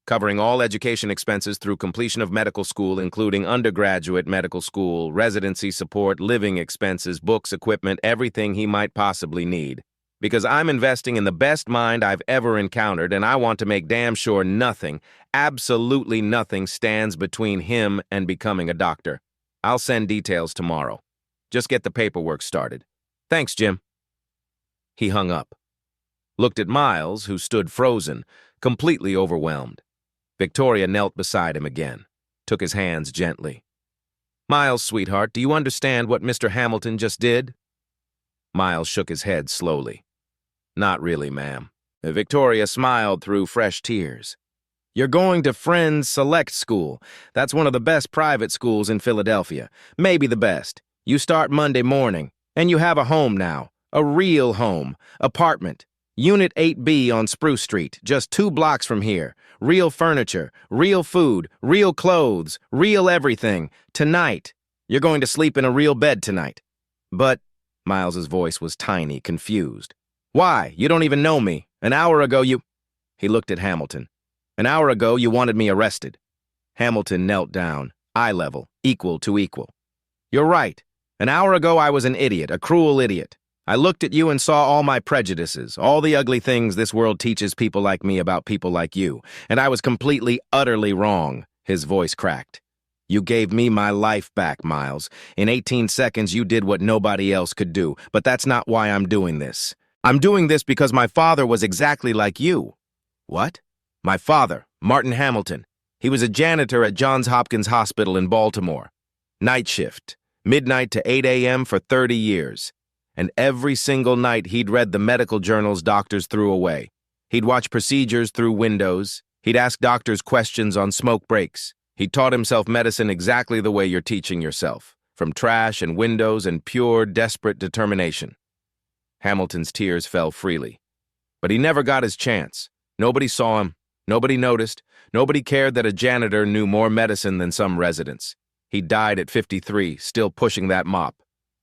covering all education expenses through completion of medical school, including undergraduate medical school, residency support, living expenses, books, equipment, everything he might possibly need. Because I'm investing in the best mind I've ever encountered, and I want to make damn sure nothing, absolutely nothing, stands between him and becoming a doctor. I'll send details tomorrow. Just get the paperwork started. Thanks, Jim. He hung up. Looked at Miles, who stood frozen, completely overwhelmed. Victoria knelt beside him again, took his hands gently. Miles, sweetheart, do you understand what Mr. Hamilton just did? Miles shook his head slowly. Not really, ma'am. Victoria smiled through fresh tears. You're going to Friends Select School. That's one of the best private schools in Philadelphia. Maybe the best. You start Monday morning, and you have a home now. A real home. Apartment. Unit 8B on Spruce Street, just 2 blocks from here. Real furniture, real food, real clothes, real everything. Tonight. You're going to sleep in a real bed tonight. But, Miles's voice was tiny, confused. Why? You don't even know me. An hour ago you... He looked at Hamilton. An hour ago you wanted me arrested. Hamilton knelt down, eye level, equal to equal. You're right. An hour ago I was an idiot, a cruel idiot. I looked at you and saw all my prejudices, all the ugly things this world teaches people like me about people like you, and I was completely, utterly wrong. His voice cracked. You gave me my life back, Miles. In 18 seconds, you did what nobody else could do, but that's not why I'm doing this. I'm doing this because my father was exactly like you. What? My father, Martin Hamilton. He was a janitor at Johns Hopkins Hospital in Baltimore. Night shift, midnight to 8 a.m. for 30 years. And every single night he'd read the medical journals doctors threw away. He'd watch procedures through windows. He'd ask doctors questions on smoke breaks. He taught himself medicine exactly the way you're teaching yourself, from trash and windows and pure, desperate determination. Hamilton's tears fell freely. But he never got his chance. Nobody saw him. Nobody noticed. Nobody cared that a janitor knew more medicine than some residents. He died at 53, still pushing that mop.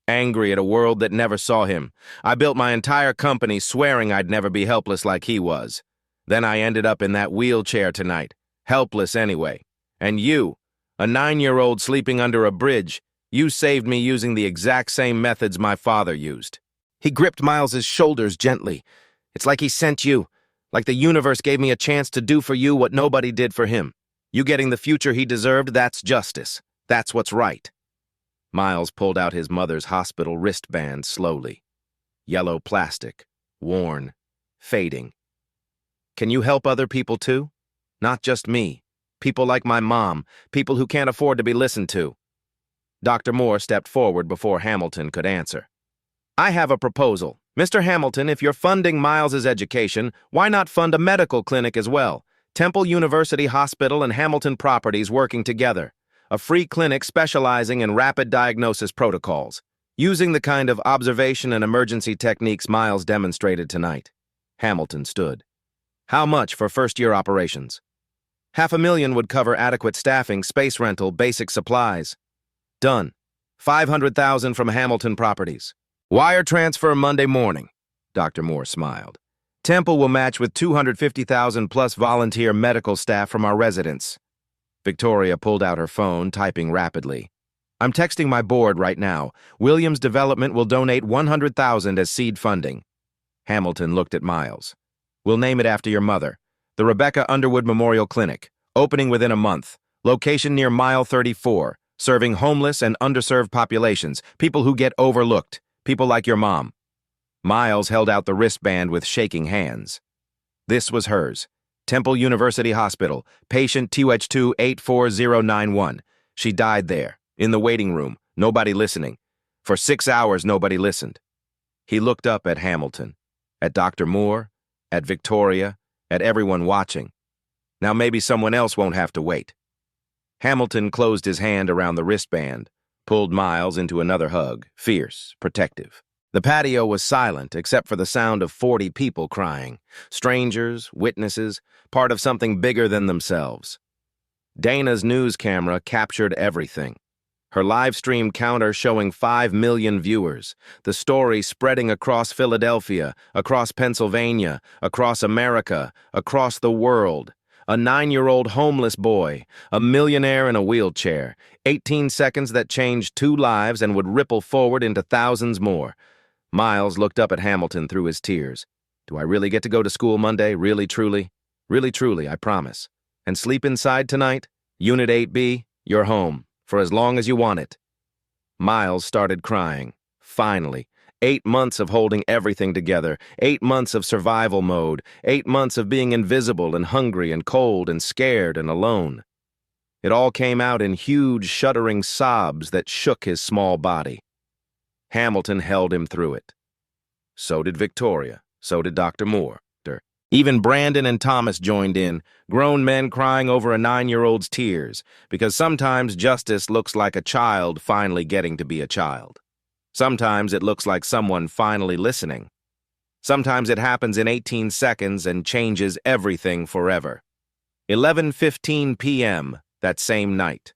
Angry at a world that never saw him. I built my entire company swearing I'd never be helpless like he was. Then I ended up in that wheelchair tonight. Helpless anyway. And you, a 9-year-old sleeping under a bridge, you saved me using the exact same methods my father used. He gripped Miles's shoulders gently. It's like he sent you. Like the universe gave me a chance to do for you what nobody did for him. You getting the future he deserved, that's justice. That's what's right. Miles pulled out his mother's hospital wristband slowly. Yellow plastic, worn, fading. Can you help other people too? Not just me. People like my mom, people who can't afford to be listened to. Dr. Moore stepped forward before Hamilton could answer. I have a proposal. Mr. Hamilton, if you're funding Miles's education, why not fund a medical clinic as well? Temple University Hospital and Hamilton Properties working together. A free clinic specializing in rapid diagnosis protocols, using the kind of observation and emergency techniques Miles demonstrated tonight. Hamilton stood. How much for first-year operations? $500,000 would cover adequate staffing, space rental, basic supplies. Done. $500,000 from Hamilton Properties. Wire transfer Monday morning. Dr. Moore smiled. Temple will match with $250,000 plus volunteer medical staff from our residents. Victoria pulled out her phone, typing rapidly. I'm texting my board right now. Williams Development will donate $100,000 as seed funding. Hamilton looked at Miles. We'll name it after your mother. The Rebecca Underwood Memorial Clinic. Opening within a month. Location near mile 34. Serving homeless and underserved populations. People who get overlooked. People like your mom. Miles held out the wristband with shaking hands. This was hers. Temple University Hospital. Patient TH2 84091. She died there. In the waiting room, nobody listening. For 6 hours, nobody listened. He looked up at Hamilton, at Dr. Moore, at Victoria, at everyone watching. Now maybe someone else won't have to wait. Hamilton closed his hand around the wristband, pulled Miles into another hug, fierce, protective. The patio was silent except for the sound of 40 people crying, strangers, witnesses, part of something bigger than themselves. Dana's news camera captured everything. Her live stream counter showing 5 million viewers, the story spreading across Philadelphia, across Pennsylvania, across America, across the world. A 9-year-old homeless boy, a millionaire in a wheelchair, 18 seconds that changed 2 lives and would ripple forward into thousands more. Miles looked up at Hamilton through his tears. Do I really get to go to school Monday? Really, truly? Really, truly, I promise. And sleep inside tonight? Unit 8B, you're home. For as long as you want it. Miles started crying. Finally. 8 months of holding everything together. 8 months of survival mode. 8 months of being invisible and hungry and cold and scared and alone. It all came out in huge, shuddering sobs that shook his small body. Hamilton held him through it. So did Victoria. So did Dr. Moore. Even Brandon and Thomas joined in, grown men crying over a 9-year-old's tears, because sometimes justice looks like a child finally getting to be a child. Sometimes it looks like someone finally listening. Sometimes it happens in 18 seconds and changes everything forever. 11:15 p.m. that same night.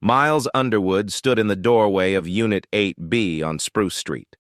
Miles Underwood stood in the doorway of Unit 8B on Spruce Street.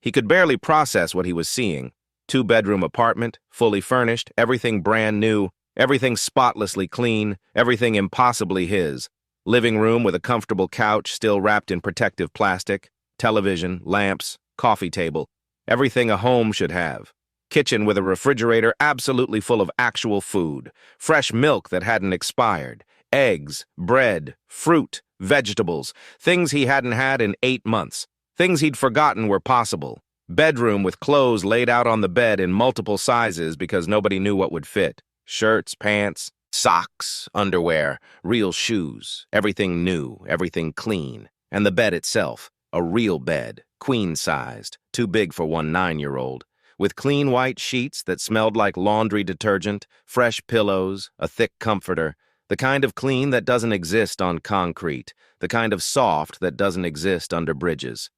He could barely process what he was seeing. 2-bedroom apartment, fully furnished, everything brand new, everything spotlessly clean, everything impossibly his. Living room with a comfortable couch still wrapped in protective plastic, television, lamps, coffee table, everything a home should have. Kitchen with a refrigerator absolutely full of actual food, fresh milk that hadn't expired, eggs, bread, fruit, vegetables, things he hadn't had in 8 months, things he'd forgotten were possible. Bedroom with clothes laid out on the bed in multiple sizes because nobody knew what would fit. Shirts, pants, socks, underwear, real shoes, everything new, everything clean. And the bed itself, a real bed, queen-sized, too big for one 9-year-old, with clean white sheets that smelled like laundry detergent, fresh pillows, a thick comforter, the kind of clean that doesn't exist on concrete, the kind of soft that doesn't exist under bridges.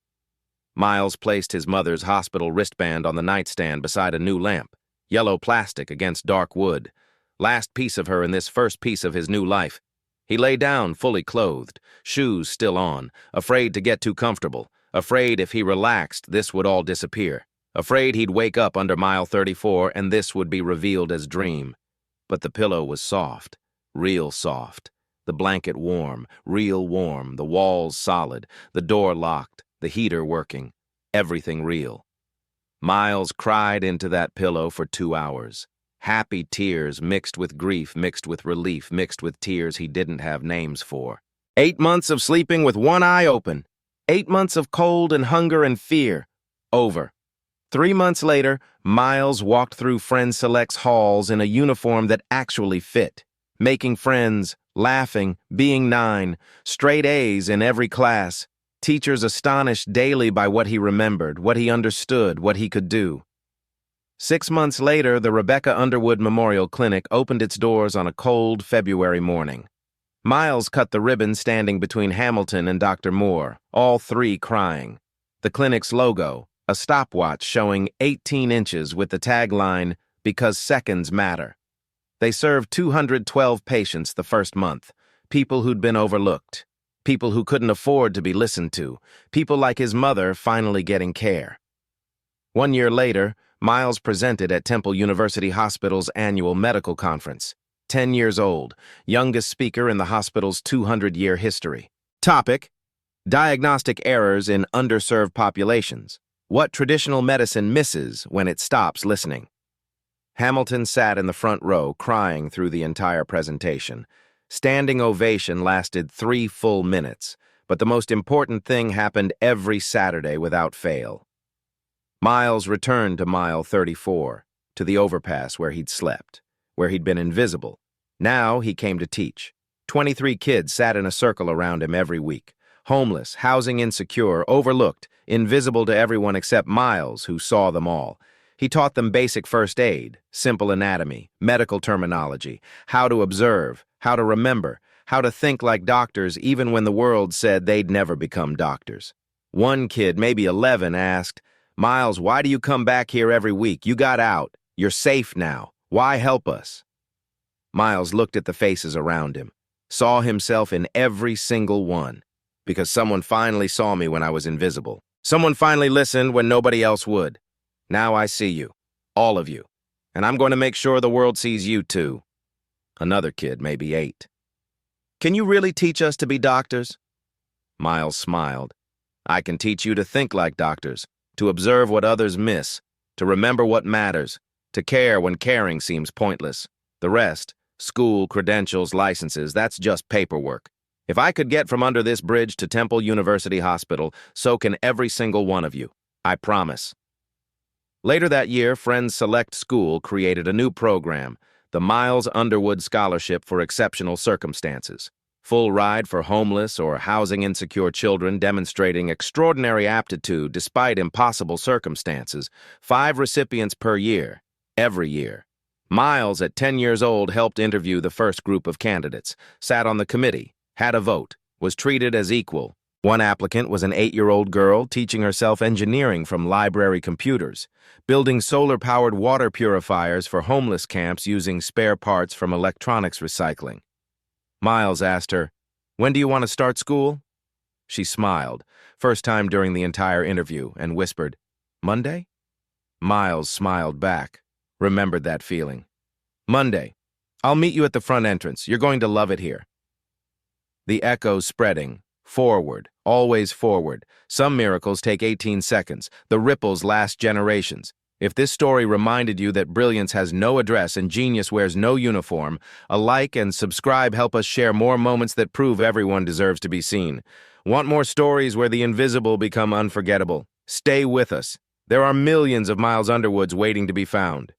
Miles placed his mother's hospital wristband on the nightstand beside a new lamp, yellow plastic against dark wood. Last piece of her in this first piece of his new life. He lay down fully clothed, shoes still on, afraid to get too comfortable, afraid if he relaxed this would all disappear, afraid he'd wake up under mile 34 and this would be revealed as dream. But the pillow was soft, real soft, the blanket warm, real warm, the walls solid, the door locked, the heater working, everything real. Miles cried into that pillow for 2 hours. Happy tears mixed with grief, mixed with relief, mixed with tears he didn't have names for. 8 months of sleeping with one eye open. 8 months of cold and hunger and fear. Over. 3 months later, Miles walked through Friend Select's halls in a uniform that actually fit. Making friends, laughing, being 9, straight A's in every class. Teachers astonished daily by what he remembered, what he understood, what he could do. 6 months later, the Rebecca Underwood Memorial Clinic opened its doors on a cold February morning. Miles cut the ribbon standing between Hamilton and Dr. Moore, all 3 crying. The clinic's logo, a stopwatch showing 18 inches with the tagline, "Because seconds matter." They served 212 patients the first month, people who'd been overlooked, people who couldn't afford to be listened to, people like his mother finally getting care. 1 year later, Miles presented at Temple University Hospital's annual medical conference. 10 years old, youngest speaker in the hospital's 200-year history. Topic: Diagnostic errors in underserved populations. What traditional medicine misses when it stops listening. Hamilton sat in the front row, crying through the entire presentation. Standing ovation lasted 3 full minutes, but the most important thing happened every Saturday without fail. Miles returned to mile 34, to the overpass where he'd slept, where he'd been invisible. Now he came to teach. 23 kids sat in a circle around him every week. Homeless, housing insecure, overlooked, invisible to everyone except Miles, who saw them all. He taught them basic first aid, simple anatomy, medical terminology, how to observe, how to remember, how to think like doctors even when the world said they'd never become doctors. One kid, maybe 11, asked, "Miles, why do you come back here every week? You got out. You're safe now. Why help us?" Miles looked at the faces around him, saw himself in every single one. Because someone finally saw me when I was invisible. Someone finally listened when nobody else would. Now I see you, all of you, and I'm going to make sure the world sees you too. Another kid, maybe 8. "Can you really teach us to be doctors?" Miles smiled. "I can teach you to think like doctors, to observe what others miss, to remember what matters, to care when caring seems pointless. The rest, school, credentials, licenses, that's just paperwork. If I could get from under this bridge to Temple University Hospital, so can every single one of you. I promise." Later that year, Friends Select School created a new program, the Miles Underwood Scholarship for Exceptional Circumstances. Full ride for homeless or housing-insecure children demonstrating extraordinary aptitude despite impossible circumstances. 5 recipients per year, every year. Miles, at 10 years old, helped interview the first group of candidates, sat on the committee, had a vote, was treated as equal. One applicant was an 8-year-old girl teaching herself engineering from library computers, building solar-powered water purifiers for homeless camps using spare parts from electronics recycling. Miles asked her, "When do you want to start school?" She smiled, first time during the entire interview, and whispered, "Monday?" Miles smiled back, remembered that feeling. "Monday. I'll meet you at the front entrance. You're going to love it here." The echoes spreading. Forward, always forward. Some miracles take 18 seconds. The ripples last generations. If this story reminded you that brilliance has no address and genius wears no uniform, a like and subscribe help us share more moments that prove everyone deserves to be seen. Want more stories where the invisible become unforgettable? Stay with us. There are millions of Miles Underwoods waiting to be found.